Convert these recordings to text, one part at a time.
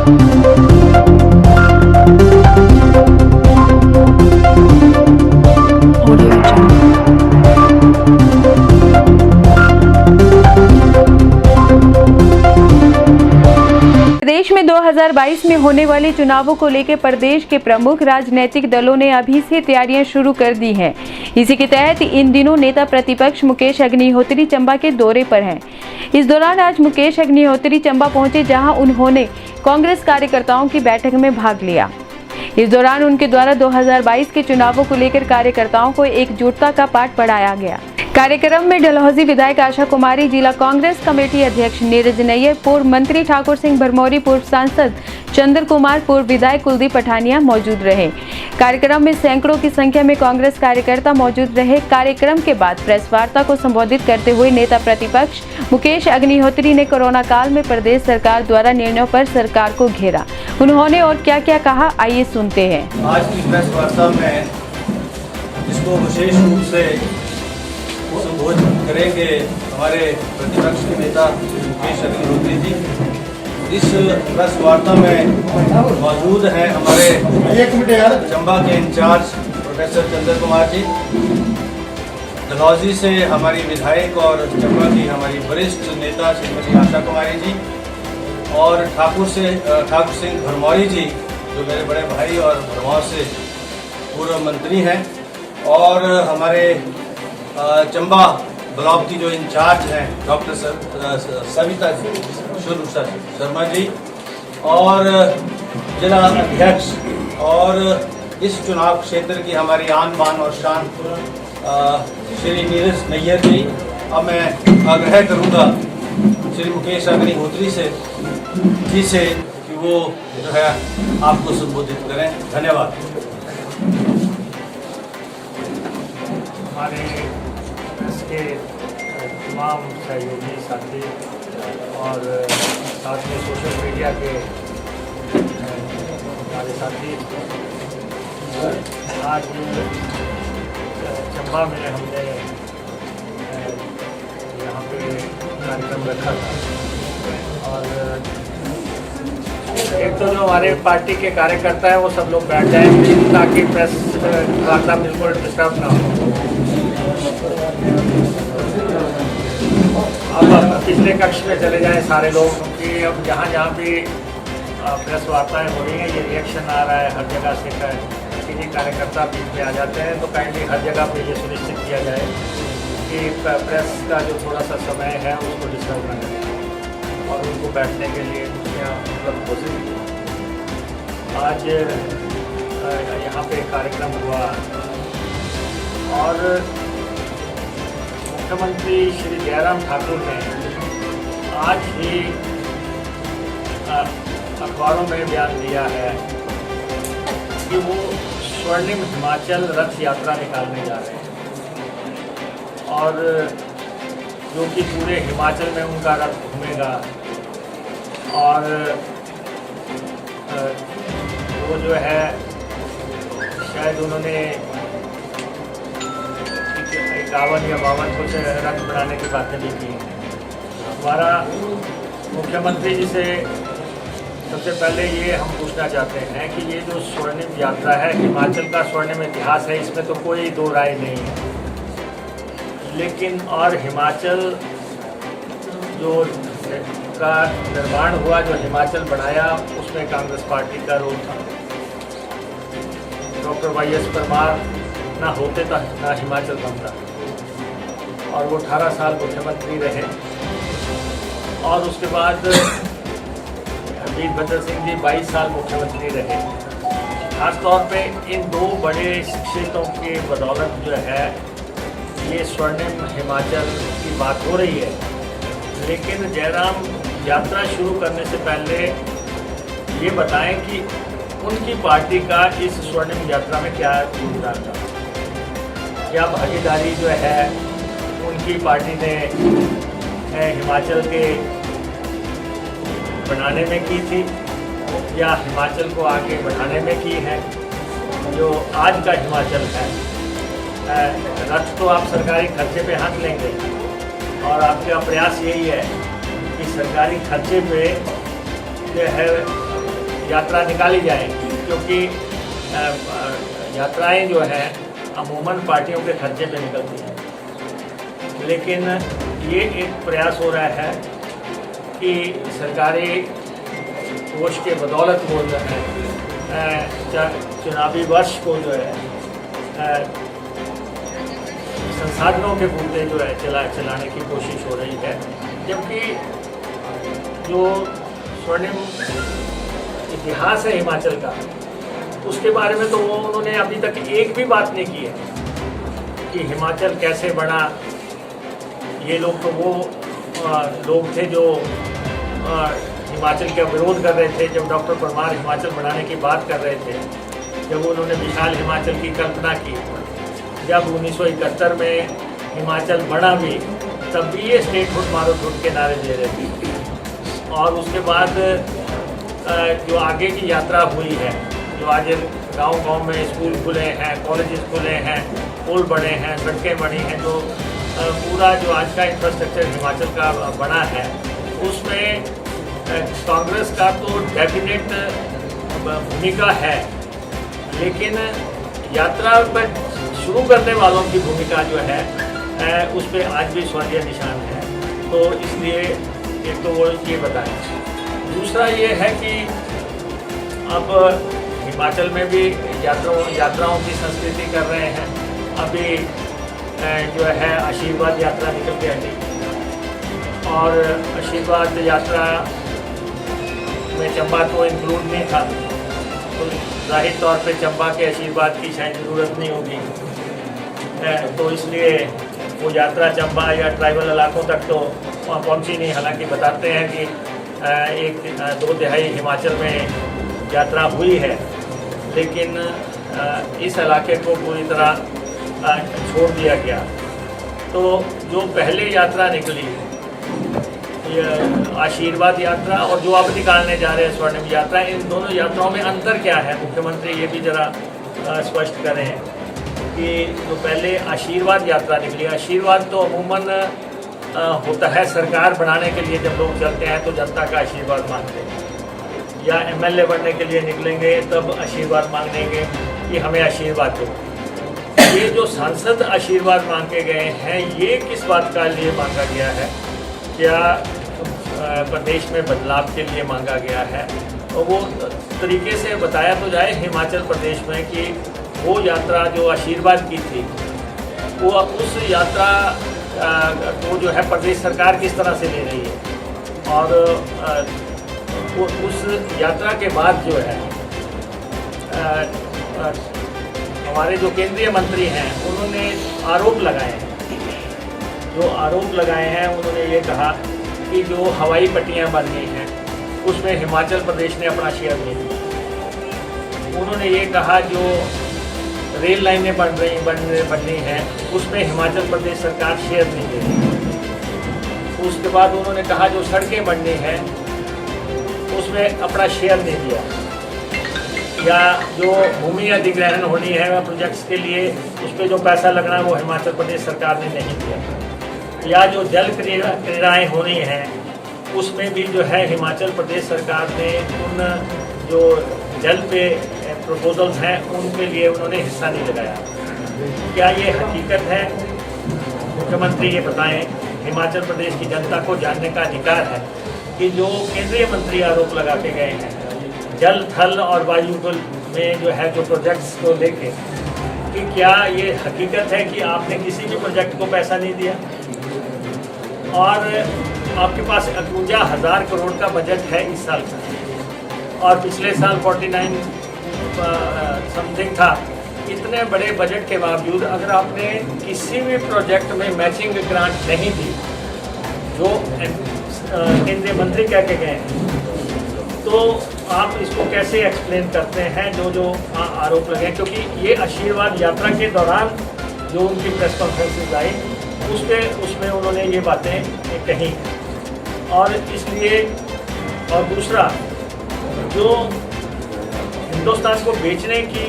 प्रदेश में 2022 में होने वाले चुनावों को लेकर प्रदेश के प्रमुख राजनीतिक दलों ने अभी से तैयारियां शुरू कर दी हैं। इसी के तहत इन दिनों नेता प्रतिपक्ष मुकेश अग्निहोत्री चंबा के दौरे पर हैं। इस दौरान आज मुकेश अग्निहोत्री चंबा पहुंचे, जहां उन्होंने कांग्रेस कार्यकर्ताओं की बैठक में भाग लिया। इस दौरान उनके द्वारा 2022 के चुनावों को लेकर कार्यकर्ताओं को एकजुटता का पाठ पढ़ाया गया। कार्यक्रम में डलहौजी विधायक आशा कुमारी, जिला कांग्रेस कमेटी अध्यक्ष नीरज नैयर, पूर्व मंत्री ठाकुर सिंह भरमौरी, पूर्व सांसद चंद्र कुमार, पूर्व विधायक कुलदीप पठानिया मौजूद रहे। कार्यक्रम में सैकड़ों की संख्या में कांग्रेस कार्यकर्ता मौजूद रहे। कार्यक्रम के बाद प्रेस वार्ता को संबोधित करते हुए नेता प्रतिपक्ष मुकेश अग्निहोत्री ने कोरोना काल में प्रदेश सरकार द्वारा निर्णयों पर सरकार को घेरा। उन्होंने और क्या क्या कहा, आइए सुनते हैं। आज की प्रेस वार्ता में इसको विशेष रूप से संबोधित करेंगे हमारे प्रतिपक्ष के नेता मुकेश अग्निहोत्री जी। इस प्रेस वार्ता में मौजूद हैं हमारे चंबा के इंचार्ज प्रोफेसर चंद्र कुमार जी, डलहौजी से हमारी विधायक और चंबा की हमारी वरिष्ठ नेता श्रीमती आशा कुमारी जी, और ठाकुर सिंह भरमौरी जी जो मेरे बड़े भाई और भरमौर से पूर्व मंत्री हैं, और हमारे चंबा ब्लॉक की जो इंचार्ज हैं डॉक्टर सविता शर्मा जी, और जिला अध्यक्ष और इस चुनाव क्षेत्र की हमारी आन बान और शान श्री नीरज नैयर जी। अब मैं आग्रह करूंगा श्री मुकेश अग्निहोत्री से कि वो जो है आपको संबोधित करें। धन्यवाद। हमारे इसके तमाम सहयोगी साथी और साथ में सोशल मीडिया के हमारे साथी, आज चंबा में हमने यहाँ पे कार्यक्रम रखा था, और एक तो जो हमारे पार्टी के कार्यकर्ता हैं वो सब लोग बैठ जाएं ताकि प्रेस वार्ता बिल्कुल डिस्टर्ब ना हो। अब पिछले कक्ष में चले जाएं सारे लोग, क्योंकि अब जहाँ भी प्रेस वार्ताएँ हो रही हैं ये रिएक्शन आ रहा है हर जगह से। किसी कार्यकर्ता बीच में आ जाते हैं तो काइंडली हर जगह पे ये सुनिश्चित किया जाए कि प्रेस का जो थोड़ा सा समय है उसको डिस्टर्ब न करें और उनको बैठने के लिए कुर्सियाँ उपलब्ध हो सकें। आज यहाँ पे कार्यक्रम हुआ और मुख्यमंत्री श्री जयराम ठाकुर ने आज ही अखबारों में बयान दिया है कि वो स्वर्णिम हिमाचल रथ यात्रा निकालने जा रहे हैं, और जो कि पूरे हिमाचल में उनका रथ घूमेगा। और वो जो है शायद उन्होंने 51 या 52 कुछ रथ बनाने की बातें भी की हैं। हमारा मुख्यमंत्री जी से सबसे पहले ये हम पूछना चाहते हैं कि ये जो स्वर्णिम यात्रा है, हिमाचल का स्वर्णिम इतिहास है, इसमें तो कोई दो राय नहीं है, लेकिन और हिमाचल जो का निर्माण हुआ, जो हिमाचल बनाया, उसमें कांग्रेस पार्टी का रोल था। डॉक्टर YS परमार ना होते तो ना हिमाचल बनता, और वो 18 साल मुख्यमंत्री रहे। और उसके बाद वीरभद्र सिंह जी 22 साल मुख्यमंत्री रहे। खासतौर पे इन दो बड़े शख्सियतों की बदौलत जो है ये स्वर्णिम हिमाचल की बात हो रही है। लेकिन जयराम यात्रा शुरू करने से पहले ये बताएं कि उनकी पार्टी का इस स्वर्णिम यात्रा में क्या योगदान था, क्या भागीदारी जो है उनकी पार्टी ने हिमाचल के बनाने में की थी या हिमाचल को आगे बढ़ाने में की है। जो आज का हिमाचल है, रथ तो आप सरकारी खर्चे पे हाथ लेंगे, और आपका प्रयास यही है कि सरकारी खर्चे पे जो है यात्रा निकाली जाए, क्योंकि यात्राएं जो है अमूमन पार्टियों के खर्चे पे निकलती हैं। लेकिन ये एक प्रयास हो रहा है कि सरकारी कोष के बदौलत वो जो है चुनावी वर्ष को जो है संसाधनों के पूर्ते जो है चलाने की कोशिश हो रही है, जबकि जो स्वर्णिम इतिहास है हिमाचल का, उसके बारे में तो उन्होंने अभी तक एक भी बात नहीं की है कि हिमाचल कैसे बना। ये लोग तो वो लोग थे जो हिमाचल का विरोध कर रहे थे जब डॉक्टर परमार हिमाचल बनाने की बात कर रहे थे, जब उन्होंने विशाल हिमाचल की कल्पना की। जब 1971 में हिमाचल बना भी, तब भी ये स्टेटहुड मारो झूठ के नारे दे रहे थे। और उसके बाद जो आगे की यात्रा हुई है, जो आज गांव-गांव में स्कूल खुले हैं, कॉलेजेस खुले हैं, पुल बने हैं, सड़कें बनी हैं, जो पूरा जो आज का इंफ्रास्ट्रक्चर हिमाचल का बना है, उसमें कांग्रेस का तो डेफिनेट भूमिका है, लेकिन यात्रा पर शुरू करने वालों की भूमिका जो है उस पर आज भी स्वर्णीय निशान है। तो इसलिए एक तो वो ये बताएं। दूसरा ये है कि अब हिमाचल में भी यात्राओं की संस्कृति कर रहे हैं। अभी जो है आशीर्वाद यात्रा निकल के हटी, और आशीर्वाद यात्रा में चंबा तो इंक्लूड नहीं था, तो जाहिर तौर पे चंबा के आशीर्वाद की शायद ज़रूरत नहीं होगी, तो इसलिए वो यात्रा चंबा या ट्राइबल इलाकों तक तो वहाँ पहुँची नहीं। हालांकि बताते हैं कि 1/2 हिमाचल में यात्रा हुई है, लेकिन इस इलाके को पूरी तरह छोड़ दिया गया। तो जो पहले यात्रा निकली, आशीर्वाद यात्रा, और जो अब निकालने जा रहे हैं स्वर्णिम यात्रा, इन दोनों यात्राओं में अंतर क्या है? मुख्यमंत्री ये भी ज़रा स्पष्ट करें कि जो पहले आशीर्वाद यात्रा निकली, आशीर्वाद तो अमूमन होता है सरकार बनाने के लिए। जब लोग चलते हैं तो जनता का आशीर्वाद मांगते हैं, या MLA बनने के लिए निकलेंगे तब आशीर्वाद मांगेंगे कि हमें आशीर्वाद दो। ये जो सांसद आशीर्वाद मांगे गए हैं, ये किस बात का लिए मांगा गया है? क्या प्रदेश में बदलाव के लिए मांगा गया है? और वो तरीके से बताया तो जाए हिमाचल प्रदेश में कि वो यात्रा जो आशीर्वाद की थी, वो उस यात्रा को जो है प्रदेश सरकार किस तरह से ले रही है। और वो उस यात्रा के बाद जो है हमारे जो केंद्रीय मंत्री हैं, उन्होंने आरोप लगाए हैं। जो आरोप लगाए हैं, उन्होंने ये कहा कि जो हवाई पट्टियाँ बन गई हैं, उसमें हिमाचल प्रदेश ने अपना शेयर नहीं दिया। उन्होंने ये कहा जो रेल लाइनें बननी हैं, उसमें हिमाचल प्रदेश सरकार शेयर नहीं दे रही। उसके बाद उन्होंने कहा जो सड़कें बननी हैं, उसमें अपना शेयर नहीं दिया। या जो भूमि अधिग्रहण होनी है प्रोजेक्ट्स के लिए, उस पर जो पैसा लगना है वो हिमाचल प्रदेश सरकार ने नहीं दिया। या जो जल क्रीड़ाएँ होनी हैं, उसमें भी जो है हिमाचल प्रदेश सरकार ने उन जो जल पे प्रपोजल्स हैं उनके लिए उन्होंने हिस्सा नहीं लगाया। क्या ये हकीकत है? मुख्यमंत्री ये बताएं। हिमाचल प्रदेश की जनता को जानने का अधिकार है कि जो केंद्रीय मंत्री आरोप लगा के गए हैं जल, थल और वायु में जो है जो प्रोजेक्ट्स को लेके, कि क्या ये हकीकत है कि आपने किसी भी प्रोजेक्ट को पैसा नहीं दिया? और आपके पास 51,000 करोड़ का बजट है इस साल का, और पिछले साल 49 समथिंग था। इतने बड़े बजट के बावजूद अगर आपने किसी भी प्रोजेक्ट में मैचिंग ग्रांट नहीं दी, जो केंद्रीय मंत्री कह के गए हैं, तो आप इसको कैसे एक्सप्लेन करते हैं जो आरोप लगे? क्योंकि ये आशीर्वाद यात्रा के दौरान जो उनकी प्रेस कॉन्फ्रेंसेज आई, उसमें उन्होंने ये बातें कही। और इसलिए, और दूसरा, जो हिंदुस्तान को बेचने की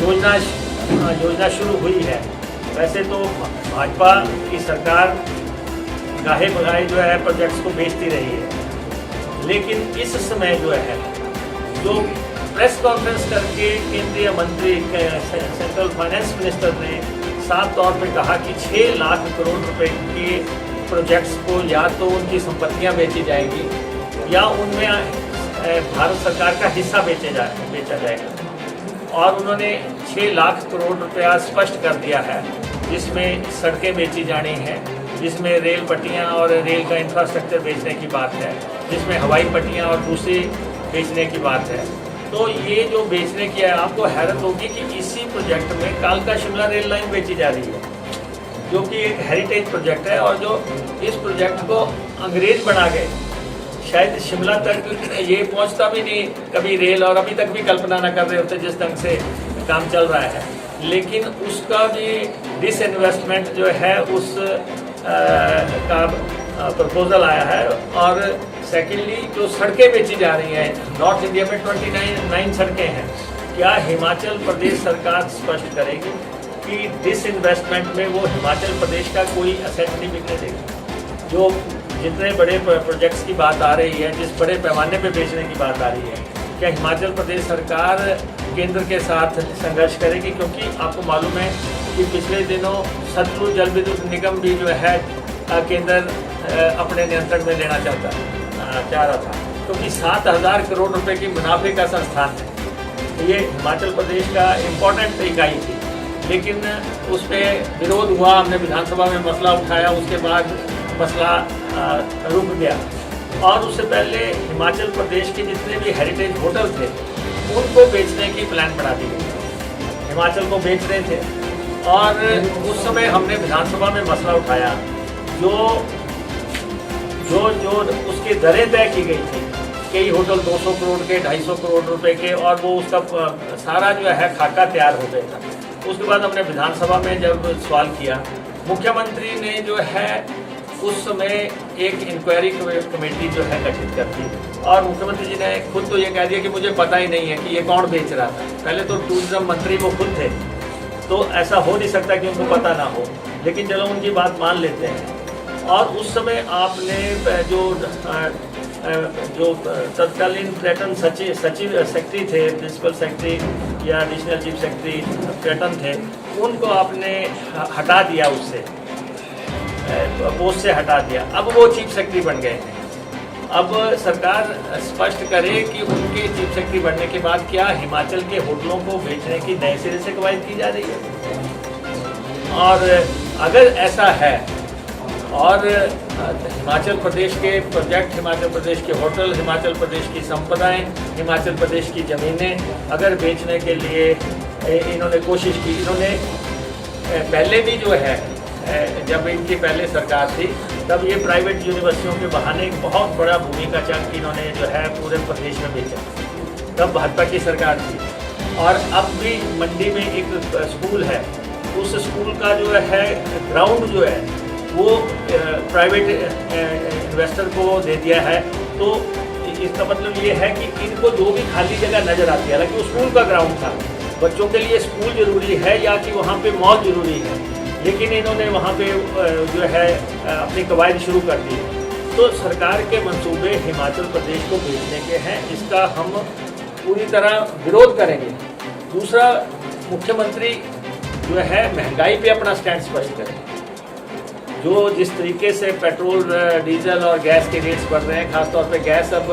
योजना शुरू हुई है, वैसे तो भाजपा की सरकार गाहे बगाहे जो है प्रोजेक्ट्स को बेचती रही है, लेकिन इस समय जो है जो प्रेस कॉन्फ्रेंस करके केंद्रीय मंत्री सेंट्रल फाइनेंस मिनिस्टर ने साफ तौर पे कहा कि 6 लाख करोड़ रुपए के प्रोजेक्ट्स को या तो उनकी संपत्तियां बेची जाएगी या उनमें भारत सरकार का हिस्सा बेचा जाएगा। और उन्होंने 6 लाख करोड़ रुपया स्पष्ट कर दिया है, जिसमें सड़कें बेची जानी हैं, जिसमें रेल पट्टियाँ और रेल का इंफ्रास्ट्रक्चर बेचने की बात है, जिसमें हवाई पट्टियाँ और दूसरी बेचने की बात है। तो ये जो बेचने की है, आपको हैरत होगी कि इसी प्रोजेक्ट में कालका शिमला रेल लाइन बेची जा रही है, जो कि एक हेरिटेज प्रोजेक्ट है और जो इस प्रोजेक्ट को अंग्रेज बना गए। शायद शिमला तक ये पहुंचता भी नहीं कभी रेल, और अभी तक भी कल्पना ना कर रहे होते जिस ढंग से काम चल रहा है। लेकिन उसका भी डिसइन्वेस्टमेंट जो है उस का प्रपोजल आया है। और सेकेंडली जो सड़कें बेची जा रही हैं, नॉर्थ इंडिया में 29 सड़कें हैं। क्या हिमाचल प्रदेश सरकार स्पष्ट करेगी कि डिसइन्वेस्टमेंट में वो हिमाचल प्रदेश का कोई असेट नहीं बिकने देगी? जो जितने बड़े प्रोजेक्ट्स की बात आ रही है, जिस बड़े पैमाने पे बेचने की बात आ रही है, क्या हिमाचल प्रदेश सरकार केंद्र के साथ संघर्ष करेगी? क्योंकि आपको मालूम है कि पिछले दिनों सतलुज जल विद्युत निगम भी जो है केंद्र अपने नियंत्रण में लेना चाह रहा था, क्योंकि 7,000 करोड़ रुपए की मुनाफे का संस्थान है। ये हिमाचल प्रदेश का इम्पोर्टेंट इकाई थी, लेकिन उस पर विरोध हुआ, हमने विधानसभा में मसला उठाया, उसके बाद मसला रुक गया। और उससे पहले हिमाचल प्रदेश के जितने भी हेरिटेज होटल थे उनको बेचने की प्लान बना दी गई, हिमाचल को बेच रहे थे। और उस समय हमने विधानसभा में मसला उठाया, जो उसकी दरें तय की गई थी, कई होटल 200 करोड़ के, 250 करोड़ रुपए के, और वो उसका सारा जो है खाका तैयार हो गया था। उसके बाद हमने विधानसभा में जब सवाल किया, मुख्यमंत्री ने जो है उस समय एक इंक्वायरी कमेटी जो है गठित कर दी, और मुख्यमंत्री जी ने खुद तो ये कह दिया कि मुझे पता ही नहीं है कि ये कौन बेच रहा था। पहले तो टूरिज्म मंत्री वो खुद थे, तो ऐसा हो नहीं सकता कि उनको पता ना हो, लेकिन चलो उनकी बात मान लेते हैं। और उस समय आपने जो तत्कालीन पर्यटन सचिव सेक्रेटरी थे, प्रिंसिपल सेक्रेटरी या एडिशनल चीफ सेक्रेटरी पर्यटन थे, उनको आपने हटा दिया, उससे पोस्ट से हटा दिया। अब वो चीफ सेक्रेटरी बन गए हैं। अब सरकार स्पष्ट करे कि उनके चीफ सेक्रेटरी बनने के बाद क्या हिमाचल के होटलों को बेचने की नए सिरे से कवायद की जा रही है? और अगर ऐसा है और हिमाचल प्रदेश के प्रोजेक्ट, हिमाचल प्रदेश के होटल, हिमाचल प्रदेश की संपदाएं, हिमाचल प्रदेश की ज़मीनें अगर बेचने के लिए इन्होंने कोशिश की, इन्होंने पहले भी जो है, जब इनकी पहले सरकार थी तब ये प्राइवेट यूनिवर्सिटियों के बहाने एक बहुत बड़ा भूमि का चंक इन्होंने जो है पूरे प्रदेश में बेचा, तब भाजपा की सरकार थी। और अब भी मंडी में एक स्कूल है, उस स्कूल का जो है ग्राउंड जो है वो प्राइवेट इन्वेस्टर को दे दिया है। तो इसका मतलब ये है कि इनको जो भी खाली जगह नज़र आती है, हालांकि वो स्कूल का ग्राउंड था, बच्चों के लिए स्कूल ज़रूरी है या कि वहाँ पे मॉल ज़रूरी है, लेकिन इन्होंने वहाँ पे जो है अपनी कवायद शुरू कर दी। तो सरकार के मंसूबे हिमाचल प्रदेश को बेचने के हैं, इसका हम पूरी तरह विरोध करेंगे। दूसरा, मुख्यमंत्री जो है महंगाई पे अपना स्टैंड स्पष्ट करें। जो जिस तरीके से पेट्रोल, डीजल और गैस के रेट्स बढ़ रहे हैं, खासतौर पे गैस अब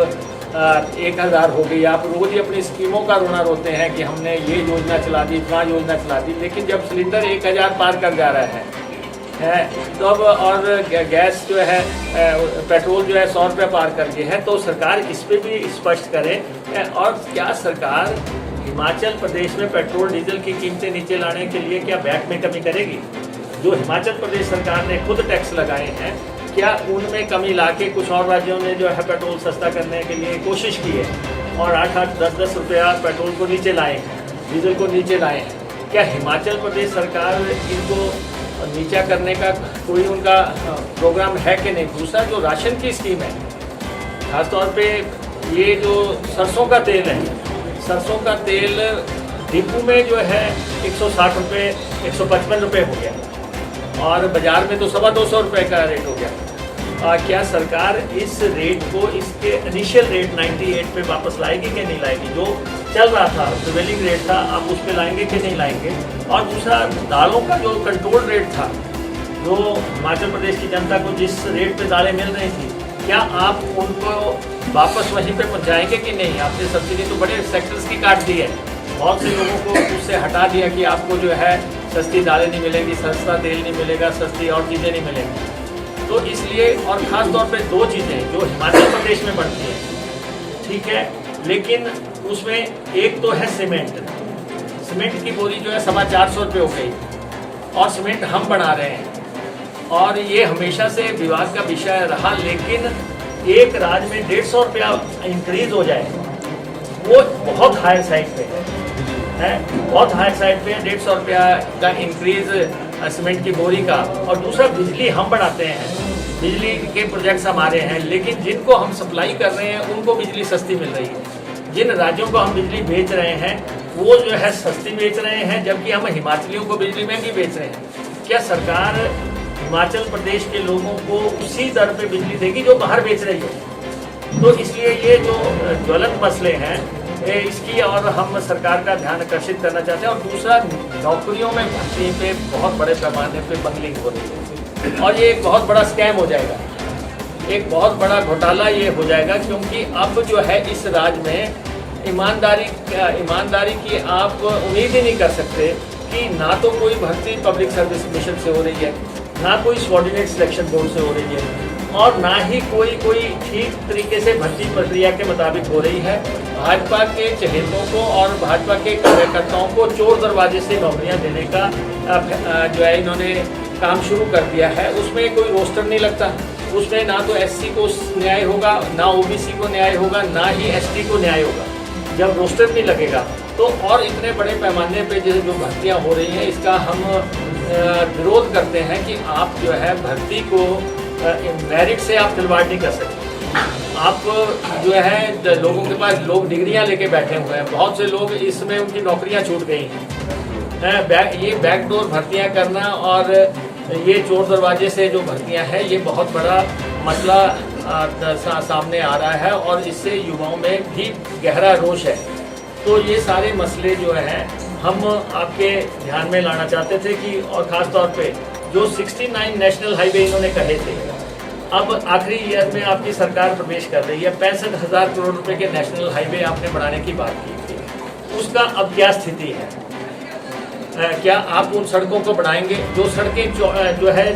1000 हो गई। आप रोज़ ही अपनी स्कीमों का रोना रोते हैं कि हमने ये योजना चला दी, वहाँ योजना चला दी, लेकिन जब सिलेंडर 1000 पार कर जा रहा है तो अब, और गैस जो है, पेट्रोल जो है 100 रुपये पार कर गए हैं, तो सरकार इस पर भी स्पष्ट करे। और क्या सरकार हिमाचल प्रदेश में पेट्रोल डीजल की कीमतें नीचे लाने के लिए क्या वैट में कमी करेगी? जो हिमाचल प्रदेश सरकार ने खुद टैक्स लगाए हैं, क्या उनमें कमी लाके कुछ और राज्यों ने जो है पेट्रोल सस्ता करने के लिए कोशिश की है और 8-8, 10-10 रुपया पेट्रोल को नीचे लाए हैं, डीजल को नीचे लाए हैं? क्या हिमाचल प्रदेश सरकार इनको नीचा करने का कोई उनका प्रोग्राम है कि नहीं? दूसरा, जो राशन की स्कीम है, खासतौर पे ये जो सरसों का तेल है, सरसों का तेल डिपू में जो है 160 रुपये, 155 रुपये हो गया, और बाज़ार में तो 225 रुपये का रेट हो गया। क्या सरकार इस रेट को, इसके इनिशियल रेट 98 पे वापस लाएगी कि नहीं लाएगी? जो चल रहा था, प्रिवेलिंग रेट था, अब उस पे लाएंगे कि नहीं लाएंगे? और दूसरा, दालों का जो कंट्रोल रेट था, जो हिमाचल प्रदेश की जनता को जिस रेट पे दालें मिल रही थी, क्या आप उनको वापस वहीं पे पहुंचाएंगे कि नहीं? आपने सब्सिडी तो बड़े सेक्टर्स की काट दी है, बहुत से लोगों को उससे हटा दिया कि आपको जो है सस्ती दालें नहीं मिलेंगी, सस्ता तेल नहीं मिलेगा, सस्ती और चीज़ें नहीं मिलेंगी। तो इसलिए, और ख़ास तौर पे दो चीज़ें जो हिमाचल प्रदेश में बनती हैं, ठीक है, लेकिन उसमें एक तो है सीमेंट की बोरी जो है 450 रुपये हो गई, और सीमेंट हम बना रहे हैं, और ये हमेशा से विवाद का विषय रहा। लेकिन एक राज्य में 150 रुपया इंक्रीज हो जाए, वो बहुत हायर साइड पे है, बहुत हायर साइड पे 150 रुपया का इंक्रीज सीमेंट की बोरी का। और दूसरा, बिजली हम बनाते हैं, बिजली के प्रोजेक्ट्स हमारे हैं, लेकिन जिनको हम सप्लाई कर रहे हैं उनको बिजली सस्ती मिल रही है। जिन राज्यों को हम बिजली बेच रहे हैं वो जो है सस्ती बेच रहे हैं, जबकि हम हिमाचलियों को बिजली महंगी बेच रहे हैं। क्या सरकार हिमाचल प्रदेश के लोगों को उसी दर पे बिजली देगी जो बाहर बेच रही है? तो इसलिए ये जो ज्वलंत मसले हैं, इसकी और हम सरकार का ध्यान आकर्षित करना चाहते हैं। और दूसरा, नौकरियों में भर्ती पे बहुत बड़े पैमाने पे बंगलिंग हो रही है, और ये एक बहुत बड़ा स्कैम हो जाएगा, एक बहुत बड़ा घोटाला ये हो जाएगा, क्योंकि अब जो है इस राज्य में ईमानदारी की आप उम्मीद ही नहीं कर सकते कि ना तो कोई भर्ती पब्लिक सर्विस कमीशन से हो रही है, ना कोई सबऑर्डिनेट सिलेक्शन बोर्ड से हो रही है, और ना ही कोई ठीक तरीके से भर्ती प्रक्रिया के मुताबिक हो रही है। भाजपा के चहेतों को और भाजपा के कार्यकर्ताओं को चोर दरवाजे से नौकरियां देने का जो है इन्होंने काम शुरू कर दिया है। उसमें कोई रोस्टर नहीं लगता, उसमें ना तो एससी को न्याय होगा, ना ओबीसी को न्याय होगा, ना ही एसटी को न्याय होगा। जब रोस्टर नहीं लगेगा तो, और इतने बड़े पैमाने पे जो भर्तियां हो रही हैं, इसका हम विरोध करते हैं कि आप जो है भर्ती को मेरिट से आप खिलवाड़ नहीं कर सकते। आप जो है लोगों के पास, लोग डिग्रियां लेके बैठे हुए हैं, बहुत से लोग इसमें उनकी नौकरियां छूट गई हैं। ये बैकडोर भर्तियां करना और ये चोर दरवाजे से जो भर्तियां हैं, ये बहुत बड़ा मसला सामने आ रहा है, और इससे युवाओं में भी गहरा रोष है। तो ये सारे मसले जो हैं हम आपके ध्यान में लाना चाहते थे कि, और ख़ास तौर पे जो 69 नेशनल हाईवे इन्होंने कहे थे, अब आखिरी ईयर में आपकी सरकार प्रवेश कर रही है, 65,000 करोड़ रुपए के नेशनल हाईवे आपने बढ़ाने की बात की थी, उसका अब क्या स्थिति है? क्या आप उन सड़कों को बढ़ाएंगे? जो सड़कें जो है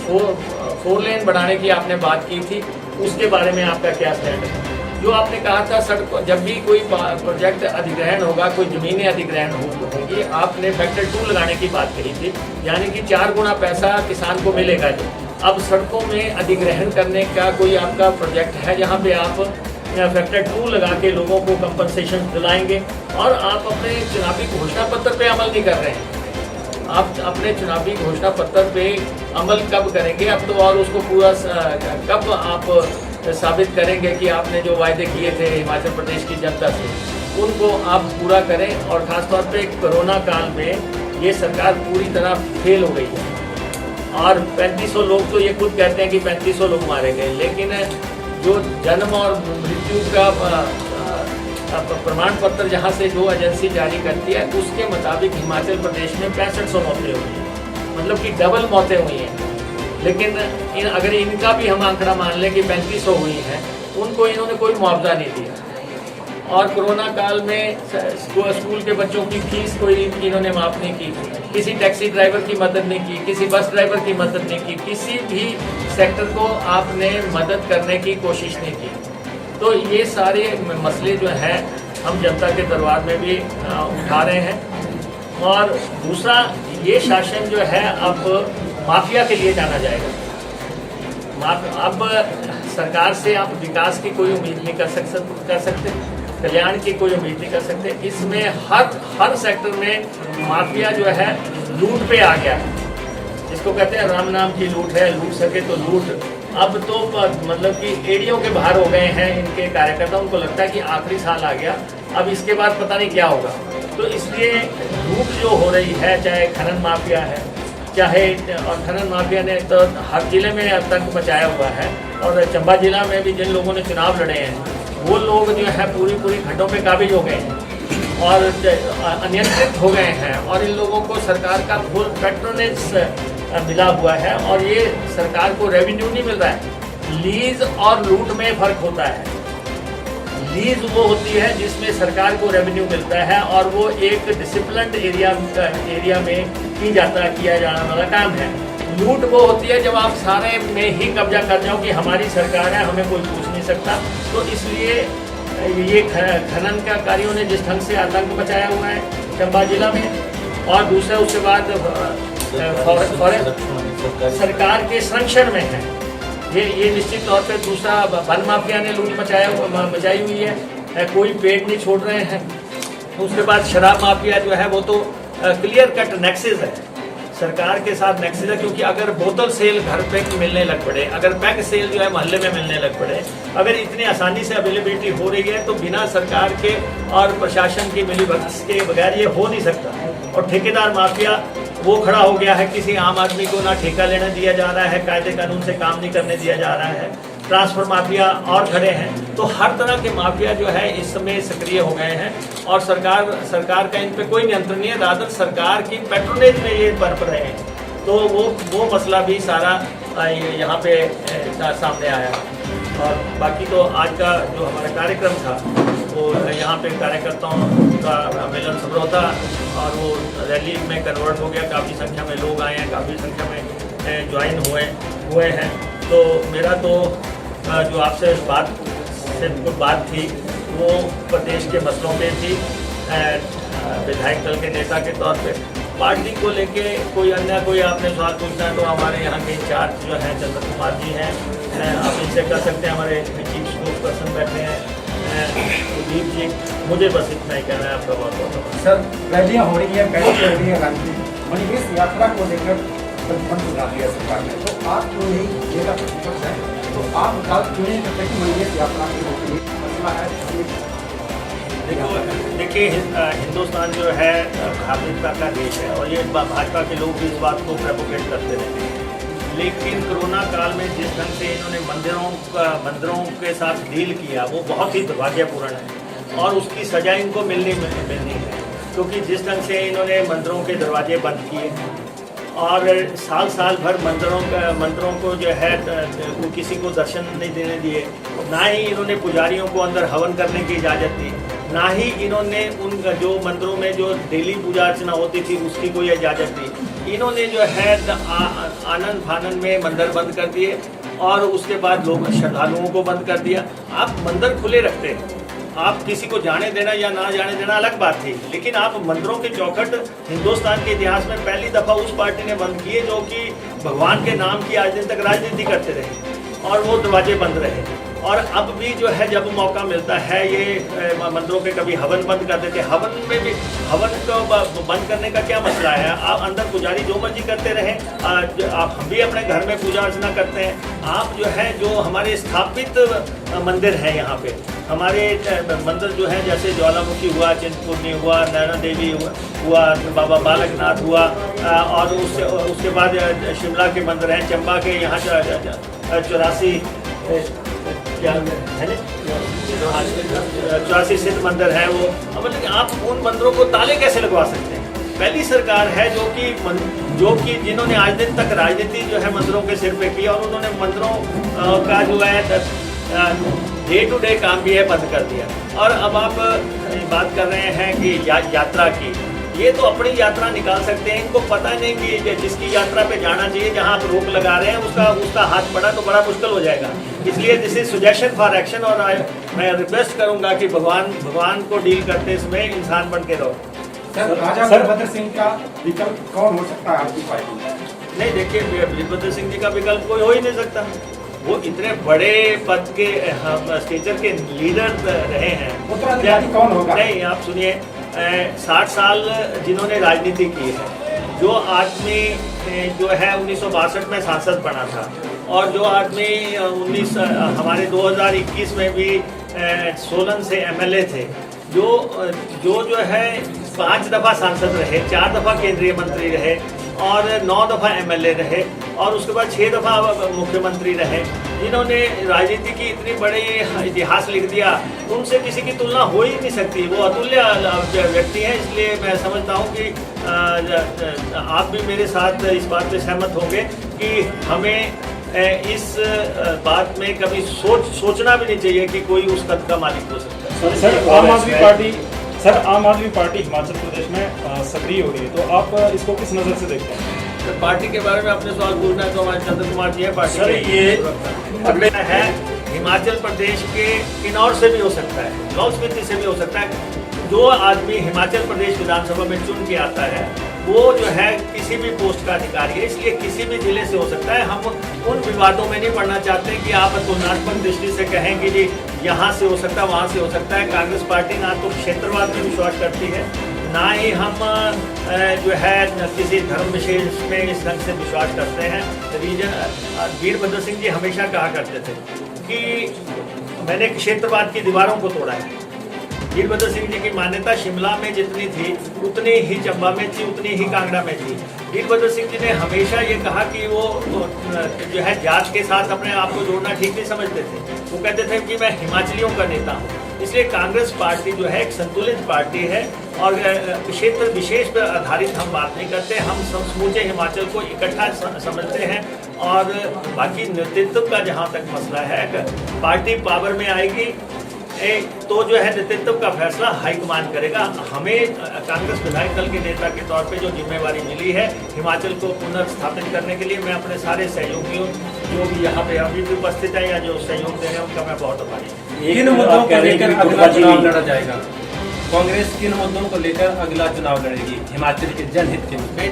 4 लेन बढ़ाने की आपने बात की थी, उसके बारे में आपका क्या स्टैंड है? जो आपने कहा था, सड़क जब भी कोई प्रोजेक्ट अधिग्रहण होगा, कोई ज़मीनें अधिग्रहण होगी, आपने फैक्टर 2 लगाने की बात कही थी, यानी कि 4 गुना पैसा किसान को मिलेगा। जो अब सड़कों में अधिग्रहण करने का कोई आपका प्रोजेक्ट है जहाँ पे आप फैक्टर 2 लगा के लोगों को कंपनसेशन दिलाएंगे, और आप अपने चुनावी घोषणा पत्र पे अमल नहीं कर रहे हैं। आप अपने चुनावी घोषणा पत्र पे अमल कब करेंगे? अब तो, और उसको पूरा कब आप साबित करेंगे कि आपने जो वायदे किए थे हिमाचल प्रदेश की जनता से, उनको आप पूरा करें। और ख़ासतौर पे कोरोना काल में ये सरकार पूरी तरह फेल हो गई है, और 3500 लोग, तो ये खुद कहते हैं कि 3500 लोग मारे गए, लेकिन जो जन्म और मृत्यु का प्रमाण पत्र जहाँ से जो एजेंसी जारी करती है, उसके मुताबिक हिमाचल प्रदेश में 6500 मौतें हुई हैं, मतलब कि डबल मौतें हुई हैं। लेकिन अगर इनका भी हम आंकड़ा मान लें कि 3500 हुई हैं, उनको इन्होंने कोई मुआवजा नहीं दिया। और कोरोना काल में स्कूल के बच्चों की फीस कोई इन्होंने माफ़ नहीं की, किसी टैक्सी ड्राइवर की मदद नहीं की, किसी बस ड्राइवर की मदद नहीं की, किसी भी सेक्टर को आपने मदद करने की कोशिश नहीं की। तो ये सारे मसले जो हैं हम जनता के दरबार में भी उठा रहे हैं। और दूसरा, ये शासन जो है अब माफिया के लिए जाना जाएगा। अब सरकार से आप विकास की कोई उम्मीद नहीं कर सकते, कल्याण की कोई उम्मीद नहीं कर सकते। इसमें हर सेक्टर में माफिया जो है लूट पे आ गया है, जिसको कहते हैं राम नाम की लूट है, लूट सके तो लूट। अब तो मतलब कि एड़ियों के बाहर हो गए हैं इनके कार्यकर्ता, उनको लगता है कि आखिरी साल आ गया, अब इसके बाद पता नहीं क्या होगा। तो इसलिए लूट जो हो रही है, चाहे खनन माफिया है, चाहे, और खनन माफिया ने तो हर जिले में आतंक मचाया हुआ है, और चंबा जिला में भी जिन लोगों ने चुनाव लड़े हैं वो लोग जो है पूरी खड्डों पे काबिज हो गए हैं और अनियंत्रित हो गए हैं और इन लोगों को सरकार का फुल पैट्रोनेज मिला हुआ है और ये सरकार को रेवेन्यू नहीं मिल रहा है। लीज और लूट में फ़र्क होता है। लीज वो होती है जिसमें सरकार को रेवेन्यू मिलता है और वो एक डिसिप्लिन्ड एरिया में किया जाने वाला काम है। लूट वो होती है जब आप सारे में ही कब्जा कर जाओ कि हमारी सरकार है, हमें कोई पूछ नहीं सकता। तो इसलिए ये खनन का कार्यों ने जिस ढंग से आतंक मचाया हुआ है चंबा जिला में, और दूसरा उसके बाद सरकार के संरक्षण में है ये निश्चित तौर पे। दूसरा वन माफिया ने लूट मचाई हुई है, कोई पेड़ नहीं छोड़ रहे हैं। उसके बाद शराब माफिया जो है वो तो क्लियर कट नेक्सेस है, सरकार के साथ नेक्सेस है। क्योंकि अगर बोतल सेल घर पे मिलने लग पड़े, अगर पैक सेल जो है मोहल्ले में मिलने लग पड़े, अगर इतनी आसानी से अवेलेबिलिटी हो रही है तो बिना सरकार के और प्रशासन की मिलीभगत के बगैर ये हो नहीं सकता। और ठेकेदार माफिया वो खड़ा हो गया है, किसी आम आदमी को ना ठेका लेने दिया जा रहा है, कायदे कानून से काम नहीं करने दिया जा रहा है। ट्रांसफर माफिया और खड़े हैं। तो हर तरह के माफिया जो है इस समय सक्रिय हो गए हैं और सरकार का इन पे कोई नियंत्रण नहीं है। रादर सरकार की पैट्रोनेज में ये बरप रहे हैं। तो वो मसला भी सारा यहाँ पे सामने आया। और बाकी तो आज का जो हमारा कार्यक्रम था वो यहाँ पे कार्यकर्ताओं का मिलन समारोह था और वो रैली में कन्वर्ट हो गया। काफ़ी संख्या में लोग आए हैं, काफ़ी संख्या में ज्वाइन हुए हैं। तो मेरा तो जो आपसे बात थी वो प्रदेश के मसलों पे थी। विधायक दल के नेता के तौर पे पार्टी को लेके कोई आपने सवाल पूछना है तो हमारे यहाँ के इंचार्ज जो हैं चंद्र कुमार जी हैं, आप इनसे कर सकते हैं। हमारे चीफ स्पोक्स पर्सन बैठे हैं सुदीप जी। मुझे बस इतना ही कहना है। आपका बहुत बहुत सर, रैलियाँ हो रही है, बैठक हो रही है, मणिकेश यात्रा को लेकर प्रतिबंध लगा दिया सरकार ने। तो आप जो नहीं नेता प्रतिपक्ष है तो आप क्यों नहीं करते कि मणिकेश यात्रा की रोकने मसला है? देखिए हिंदुस्तान जो है धार्मिकता का देश है और ये भाजपा के लोग भी इस बात को प्रोपोगेट करते रहते हैं। लेकिन कोरोना काल में जिस ढंग से इन्होंने मंदिरों के साथ डील किया वो बहुत ही दुर्भाग्यपूर्ण है और उसकी सजा इनको मिलनी है। क्योंकि जिस ढंग से इन्होंने मंदिरों के दरवाजे बंद किए और साल भर मंदिरों को जो है किसी को दर्शन नहीं देने दिए, ना ही इन्होंने पुजारियों को अंदर हवन करने की इजाज़त दी, ना ही इन्होंने उन जो मंदिरों में जो डेली पूजा अर्चना होती थी उसकी कोई इजाज़त दी। इन्होंने जो है आनंद फानन में मंदिर बंद कर दिए और उसके बाद लोग श्रद्धालुओं को बंद कर दिया। आप मंदिर खुले रखते हैं, आप किसी को जाने देना या ना जाने देना अलग बात थी, लेकिन आप मंदिरों के चौखट हिंदुस्तान के इतिहास में पहली दफ़ा उस पार्टी ने बंद किए जो कि भगवान के नाम की आज दिन तक राजनीति करते रहे और वो दरवाजे बंद रहे। और अब भी जो है जब मौका मिलता है ये मंदिरों के कभी हवन बंद कर देते। हवन में भी हवन को बंद करने का क्या मसला है? आप अंदर पुजारी जो मर्जी करते रहें। आप हम भी अपने घर में पूजा अर्चना करते हैं। आप जो है जो हमारे स्थापित मंदिर हैं यहाँ पे, हमारे मंदिर जो हैं जैसे ज्वालामुखी हुआ, चिंतपूर्णी हुआ, नैना देवी हुआ, बाबा बालकनाथ हुआ और उसके बाद शिमला के मंदिर हैं, चंबा के यहाँ 84 सिद्ध मंदिर है वो। मतलब आप उन मंदिरों को ताले कैसे लगवा सकते हैं? पहली सरकार है जो कि जिन्होंने आज दिन तक राजनीति जो है मंदिरों के सिर पे की और उन्होंने मंदिरों का जो है डे टू डे काम भी है बंद कर दिया। और अब आप बात कर रहे हैं कि यात्रा की, ये तो अपनी यात्रा निकाल सकते हैं। इनको पता नहीं कि जिसकी यात्रा पे जाना चाहिए, जहां आप रोक लगा रहे हैं उसका हाथ पड़ा तो बड़ा मुश्किल हो जाएगा। इसलिए this is suggestion for action. और मैं रिक्वेस्ट करूंगा कि भगवान को डील करते समय इंसान बन के रहो। राजा वीरभद्र सिंह का विकल्प कौन हो सकता है आपकी पार्टी में? नहीं, देखिए वीरभद्र सिंह जी का विकल्प कोई हो ही नहीं सकता। वो इतने बड़े पद के स्टेचर के लीडर रहे हैं। उत्तराधिकारी कौन होगा? नहीं, आप सुनिए, 60 साल जिन्होंने राजनीति की है, जो आदमी जो है 1962 में सांसद बना था और जो आदमी हमारे 2021 में भी सोलन से एमएलए थे, जो है 5 दफ़ा सांसद रहे, 4 दफ़ा केंद्रीय मंत्री रहे और 9 दफ़ा एमएलए रहे और उसके बाद 6 दफ़ा मुख्यमंत्री रहे। जिन्होंने राजनीति की इतनी बड़ी इतिहास लिख दिया, उनसे किसी की तुलना हो ही नहीं सकती। वो अतुल्य व्यक्ति हैं। इसलिए मैं समझता हूँ कि आप भी मेरे साथ इस बात पे सहमत होंगे कि हमें इस बात में कभी सोचना भी नहीं चाहिए कि कोई उस कद का मालिक हो सकता है। सर आम आदमी पार्टी हिमाचल प्रदेश में सक्रिय हो रही है, तो आप इसको किस नज़र से देखते हैं? तो पार्टी के बारे में अपने सवाल पूछना है तो हमारे चंद्र कुमार जी है पार्टी सर, ये अगले है हिमाचल प्रदेश के किन्नौर से भी हो सकता है, लाहौल स्पीति से भी हो सकता है। जो आदमी हिमाचल प्रदेश विधानसभा में चुन के आता है वो जो है किसी भी पोस्ट का अधिकारी है, इसलिए किसी भी जिले से हो सकता है। हम उन विवादों में नहीं पड़ना चाहते कि आप तुलनात्मक दृष्टि से कहें कि जी यहाँ से हो सकता है, वहाँ से हो सकता है। कांग्रेस पार्टी ना तो क्षेत्रवाद में विश्वास करती है, ना ही हम जो है किसी धर्म विशेष में इस ढंग से विश्वास करते हैं। वीरभद्र सिंह जी हमेशा कहा करते थे कि मैंने क्षेत्रवाद की दीवारों को तोड़ा है। वीरभद्र सिंह जी की मान्यता शिमला में जितनी थी उतनी ही चंबा में थी, उतनी ही कांगड़ा में थी। वीरभद्र सिंह जी ने हमेशा ये कहा कि वो जो है जात के साथ अपने आप को जोड़ना ठीक नहीं समझते थे। वो कहते थे कि मैं हिमाचलियों का नेता हूँ। इसलिए कांग्रेस पार्टी जो है एक संतुलित पार्टी है और क्षेत्र विशेष पर आधारित हम बात नहीं करते। हम समूचे हिमाचल को इकट्ठा समझते हैं और बाकी नेतृत्व का जहाँ तक मसला है, पार्टी पावर में आएगी तो जो है नेतृत्व का फैसला हाईकमान करेगा। हमें कांग्रेस विधायक दल के नेता के तौर पे जो जिम्मेवारी मिली है हिमाचल को पुनर्स्थापित करने के लिए, मैं अपने सारे सहयोगियों जो भी यहाँ पे अभी भी उपस्थित है या जो सहयोग दे रहे हैं उनका मैं बहुत आभारी हूँ। किन मुद्दों को लेकर अगला चुनाव लड़ा जाएगा? कांग्रेस किन मुद्दों को लेकर अगला चुनाव लड़ेगी हिमाचल के जनहित के? नहीं,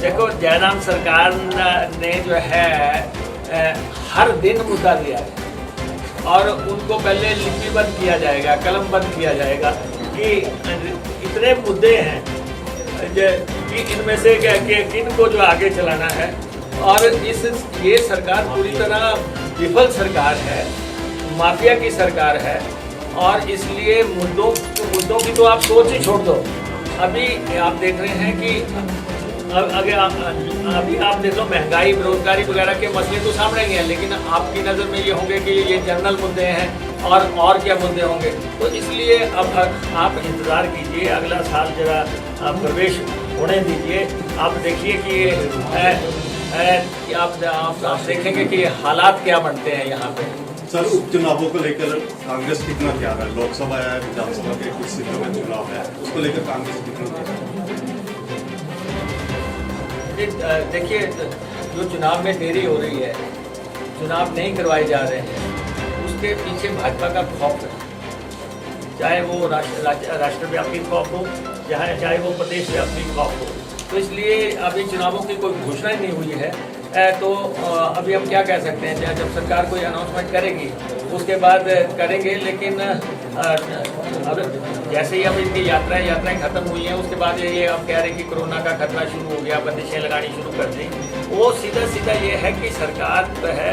देखो जयराम सरकार ने जो है हर दिन मुद्दा दिया है और उनको पहले लिपिबद्ध किया जाएगा, कलमबद्ध किया जाएगा कि इतने मुद्दे हैं कि इनमें से किनको जो आगे चलाना है। और ये सरकार पूरी तरह विफल सरकार है, माफिया की सरकार है और इसलिए मुद्दों की तो आप सोच ही छोड़ दो। अभी आप देख रहे हैं कि अभी आप देख लो महंगाई, बेरोजगारी वगैरह के मसले तो सामने ही हैं, लेकिन आपकी नज़र में ये होंगे कि ये जनरल मुद्दे हैं और क्या मुद्दे होंगे। तो इसलिए अब आप इंतज़ार कीजिए, अगला साल जरा प्रवेश होने दीजिए। आप देखिए कि आप देखेंगे कि हालात क्या बनते हैं यहाँ पे। सर, उपचुनावों को लेकर कांग्रेस कितना तैयार है? लोकसभा या विधानसभा के कुछ सीटों में चुनाव है, उसको लेकर कांग्रेस कितना तैयार है? देखिए, जो चुनाव में देरी हो रही है, चुनाव नहीं करवाए जा रहे हैं, उसके पीछे भाजपा का खौफ है। चाहे वो राष्ट्रव्यापी खौफ हो, चाहे वो प्रदेश व्यापी खौफ हो। तो इसलिए अभी चुनावों की कोई घोषणा ही नहीं हुई है। तो अभी हम क्या कह सकते हैं, जब सरकार कोई अनाउंसमेंट करेगी उसके बाद करेंगे। लेकिन अब जैसे ही अब इनकी यात्राएं खत्म हुई हैं, उसके बाद ये अब कह रहे हैं कि कोरोना का खतरा शुरू हो गया, बंदिशें लगानी शुरू कर दी। वो सीधा ये है कि सरकार जो है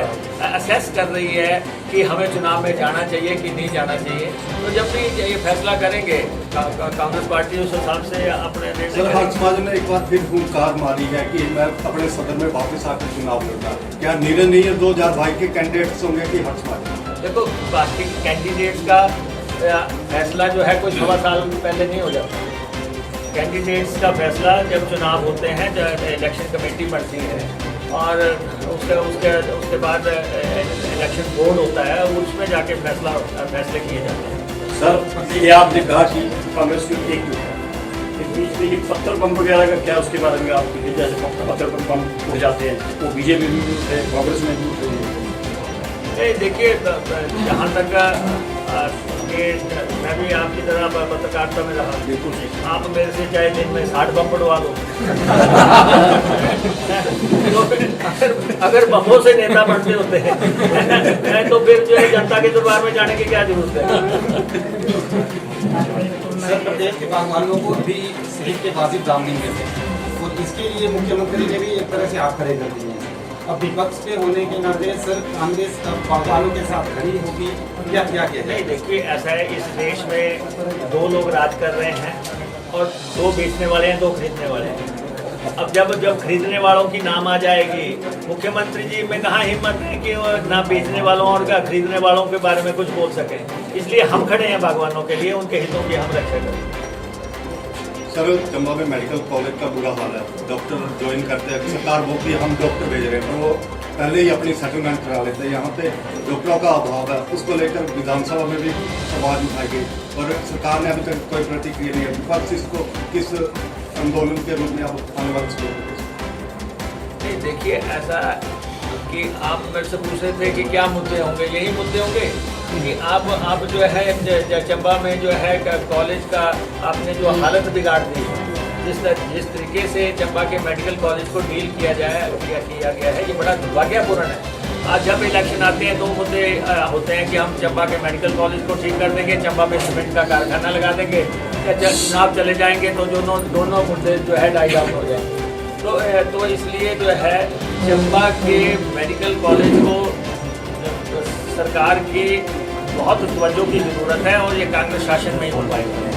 असेस कर रही है कि हमें चुनाव में जाना चाहिए कि नहीं जाना चाहिए। तो जब भी ये फैसला करेंगे कांग्रेस पार्टी उस हिसाब से अपने सर, हर समाज ने एक बार फिर हुंकार मारी है कि मैं अपने सदन में वापस आकर चुनाव लड़ना। क्या नीरज नहीं है 2022 के कैंडिडेट्स होंगे कि हर समाज? देखो, बाकी कैंडिडेट्स का फैसला जो है कोई 1.25 साल पहले नहीं हो जाता। कैंडिडेट्स का फैसला जब चुनाव होते हैं, जब इलेक्शन कमेटी बनती है और उसके बाद इलेक्शन बोर्ड होता है, उसमें जाके फैसले किए जाते हैं। सर, ये आपने कहा कि कांग्रेस को एक बीच में पत्थर पंप वगैरह का क्या, उसके बारे में आप जैसे पत्थर पंप उड़ जाते हैं, वो बीजेपी में भी उठते हैं, कांग्रेस में भी उठते हैं। देखिए, जहाँ तक मैं भी आपकी तरह पत्रकारिता में रहा, बिल्कुल आप मेरे से चाहे दिन में 60 बम पड़वा दो तो अगर बमों से नेता बनते होते हैं तो फिर जो है जनता के दरबार में जाने की क्या जरूरत है। सर, प्रदेश के बागवानों को भी सिर्फ के वाजिब दाम नहीं मिलते और इसके लिए मुख्यमंत्री ने भी एक तरह से हाथ खड़े कर दिए हैं। अब विपक्ष के होने के नाते सर कांग्रेस बागवानों के साथ खड़ी होगी या क्या कहते हैं? नहीं, देखिए ऐसा है, इस देश में 2 लोग राज कर रहे हैं और 2 बेचने वाले हैं, 2 खरीदने वाले हैं। अब जब खरीदने वालों की नाम आ जाएगी, मुख्यमंत्री जी में कहाँ हिम्मत है कि वो ना बेचने वालों और क्या खरीदने वालों के बारे में कुछ बोल सकें। इसलिए हम खड़े हैं बागवानों के लिए, उनके हितों की हम रक्षा करें। सर चंबा में मेडिकल कॉलेज का बुरा हाल है, डॉक्टर ज्वाइन करते हैं, सरकार बोलती है हम डॉक्टर भेज रहे हैं, पर वो पहले ही अपनी सेटलमेंट करा लेते हैं। यहाँ पे डॉक्टरों का अभाव है, उसको लेकर विधानसभा में भी आवाज उठाई गई और सरकार ने अभी तक कोई प्रतिक्रिया नहीं है। विपक्ष इसको किस आंदोलन के रूप में आप आने वाले समय नहीं, देखिए ऐसा कि आप मेरे से पूछ रहे थे कि क्या मुद्दे होंगे, यही मुद्दे होंगे कि आप जो है चंबा में जो है कॉलेज का आपने जो हालत बिगाड़ दी, जिस तरीके से चंबा के मेडिकल कॉलेज को डील किया गया है, ये बड़ा दुर्भाग्यपूर्ण है। आज जब इलेक्शन आते हैं 2 मुद्दे होते हैं कि हम चंबा के मेडिकल कॉलेज को ठीक कर देंगे, चंबा में सीमेंट का कारखाना लगा देंगे, या चुनाव चले जाएंगे तो दोनों मुद्दे जो है डाई डाउन हो जाएंगे। तो इसलिए जो है चंबा के मेडिकल कॉलेज को सरकार की बहुत तवज्जो की ज़रूरत है और ये कांग्रेस शासन में ही हो पाएगा।